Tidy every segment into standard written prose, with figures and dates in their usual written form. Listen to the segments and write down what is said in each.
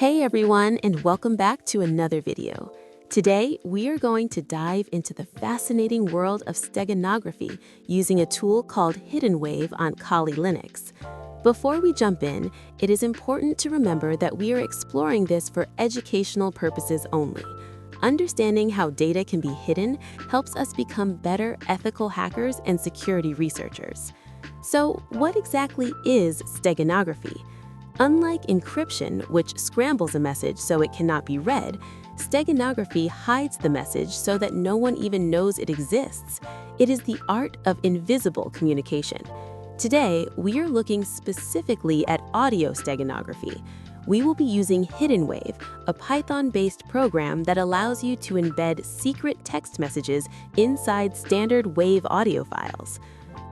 Hey everyone, and welcome back to another video. Today, we are going to dive into the fascinating world of steganography using a tool called HiddenWave on Kali Linux. Before we jump in, it is important to remember that we are exploring this for educational purposes only. Understanding how data can be hidden helps us become better ethical hackers and security researchers. So, what exactly is steganography? Unlike encryption, which scrambles a message so it cannot be read, steganography hides the message so that no one even knows it exists. It is the art of invisible communication. Today, we are looking specifically at audio steganography. We will be using HiddenWave, a Python-based program that allows you to embed secret text messages inside standard WAV audio files.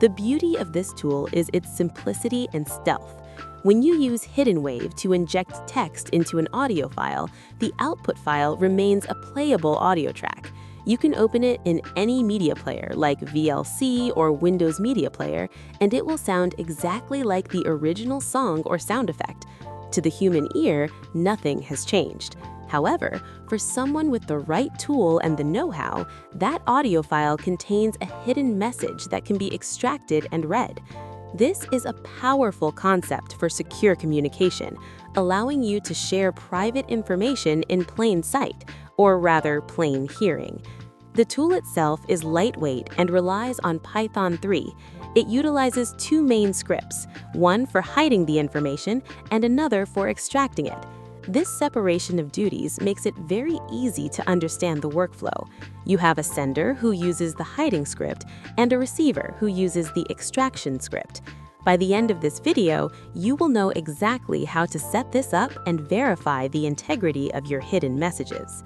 The beauty of this tool is its simplicity and stealth. When you use HiddenWave to inject text into an audio file, the output file remains a playable audio track. You can open it in any media player like VLC or Windows Media Player, and it will sound exactly like the original song or sound effect. To the human ear, nothing has changed. However, for someone with the right tool and the know-how, that audio file contains a hidden message that can be extracted and read. This is a powerful concept for secure communication, allowing you to share private information in plain sight, or rather plain hearing. The tool itself is lightweight and relies on Python 3. It utilizes two main scripts, one for hiding the information and another for extracting it. This separation of duties makes it very easy to understand the workflow. You have a sender who uses the hiding script and a receiver who uses the extraction script. By the end of this video, you will know exactly how to set this up and verify the integrity of your hidden messages.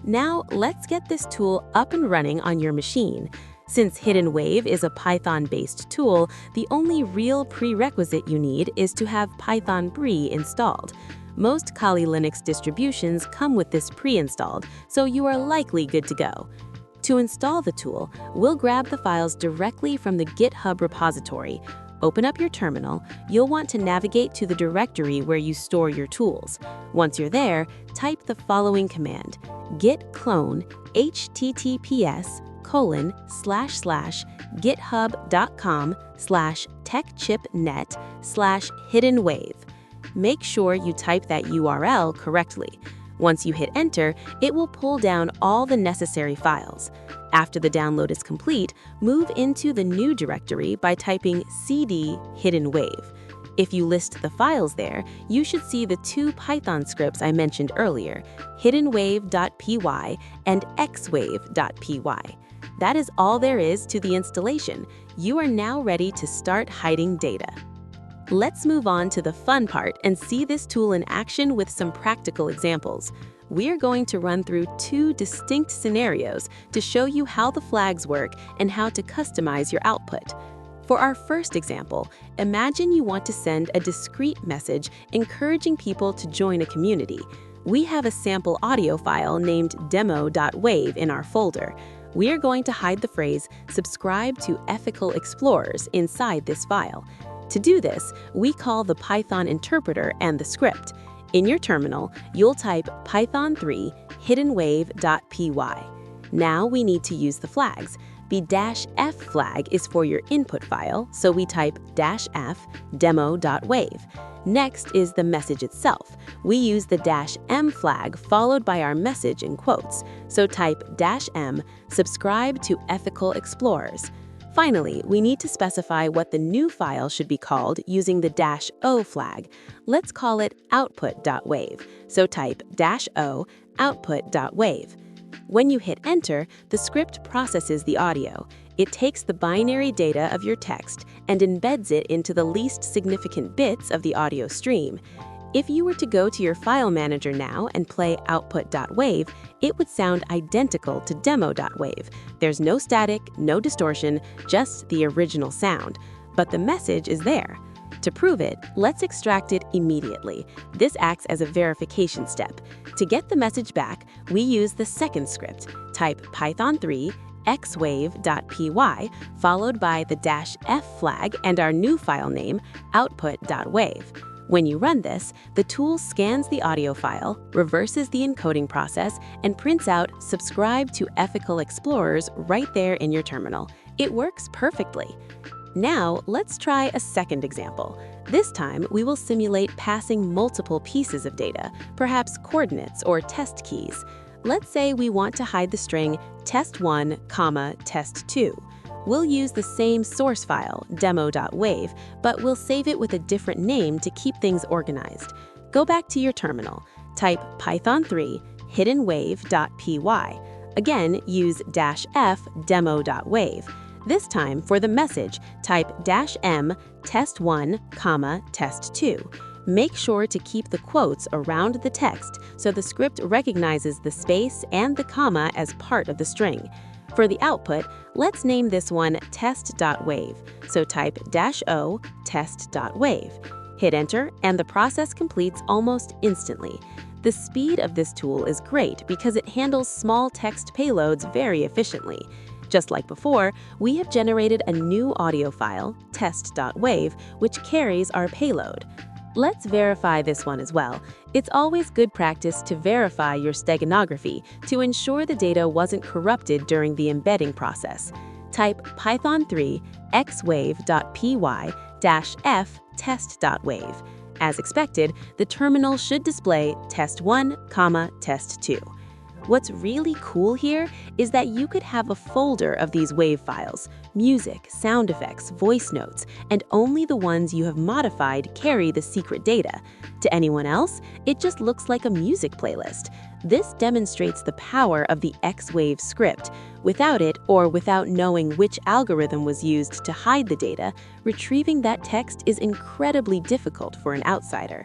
Now, let's get this tool up and running on your machine. Since HiddenWave is a Python-based tool, the only real prerequisite you need is to have Python Brie installed. Most Kali Linux distributions come with this pre-installed, so you are likely good to go. To install the tool, we'll grab the files directly from the GitHub repository. Open up your terminal. You'll want to navigate to the directory where you store your tools. Once you're there, type the following command: git clone https://github.com/techchipnet/hiddenwave. Make sure you type that URL correctly. Once you hit enter, it will pull down all the necessary files. After the download is complete, move into the new directory by typing cd HiddenWave. If you list the files there, you should see the two Python scripts I mentioned earlier, HiddenWave.py and ExWave.py. That is all there is to the installation. You are now ready to start hiding data. Let's move on to the fun part and see this tool in action with some practical examples. We are going to run through two distinct scenarios to show you how the flags work and how to customize your output. For our first example, imagine you want to send a discrete message encouraging people to join a community. We have a sample audio file named Demo.wav in our folder. We are going to hide the phrase "subscribe to ethical explorers" inside this file. To do this, we call the Python interpreter and the script. In your terminal, you'll type python3 hiddenwave.py. Now we need to use the flags. The -f flag is for your input file, so we type -f demo.wav. Next is the message itself. We use the -m flag followed by our message in quotes, so type -m subscribe to ethical explorers. Finally, we need to specify what the new file should be called using the -o flag. Let's call it output.wav, so type -o output.wav. When you hit enter, the script processes the audio. It takes the binary data of your text and embeds it into the least significant bits of the audio stream. If you were to go to your file manager now and play output.wav, it would sound identical to demo.wav. There's no static, no distortion, just the original sound. But the message is there. To prove it, let's extract it immediately. This acts as a verification step. To get the message back, we use the second script. Type python3 ExWave.py followed by the -f flag and our new file name, output.wav. When you run this, the tool scans the audio file, reverses the encoding process, and prints out "Subscribe to Ethical Explorers" right there in your terminal. It works perfectly. Now, let's try a second example. This time, we will simulate passing multiple pieces of data, perhaps coordinates or test keys. Let's say we want to hide the string test1, test2. We'll use the same source file, Demo.wav, but we'll save it with a different name to keep things organized. Go back to your terminal. Type Python3 HiddenWave.py. Again, use -f Demo.wav. This time, for the message, type -m test1, test2. Make sure to keep the quotes around the text so the script recognizes the space and the comma as part of the string. For the output, let's name this one test.wav, so type -o test.wav. Hit enter, and the process completes almost instantly. The speed of this tool is great because it handles small text payloads very efficiently. Just like before, we have generated a new audio file, test.wav, which carries our payload. Let's verify this one as well. It's always good practice to verify your steganography to ensure the data wasn't corrupted during the embedding process. Type Python3 ExWave.py-f test.wav. As expected, the terminal should display test1, test2. What's really cool here is that you could have a folder of these WAV files, music, sound effects, voice notes, and only the ones you have modified carry the secret data. To anyone else, it just looks like a music playlist. This demonstrates the power of the ExWave script. Without it, or without knowing which algorithm was used to hide the data, retrieving that text is incredibly difficult for an outsider.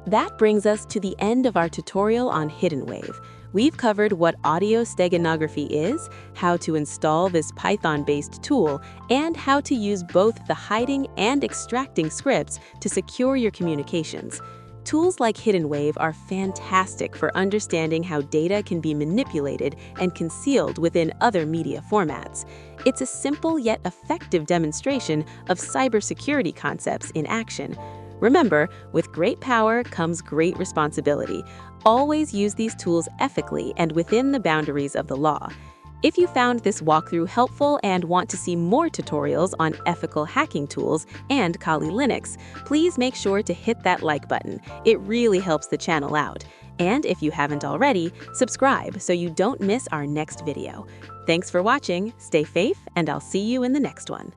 That brings us to the end of our tutorial on HiddenWave. We've covered what audio steganography is, how to install this Python-based tool, and how to use both the hiding and extracting scripts to secure your communications. Tools like HiddenWave are fantastic for understanding how data can be manipulated and concealed within other media formats. It's a simple yet effective demonstration of cybersecurity concepts in action. Remember, with great power comes great responsibility. Always use these tools ethically and within the boundaries of the law. If you found this walkthrough helpful and want to see more tutorials on ethical hacking tools and Kali Linux, please make sure to hit that like button. It really helps the channel out. And if you haven't already, subscribe so you don't miss our next video. Thanks for watching, stay safe, and I'll see you in the next one.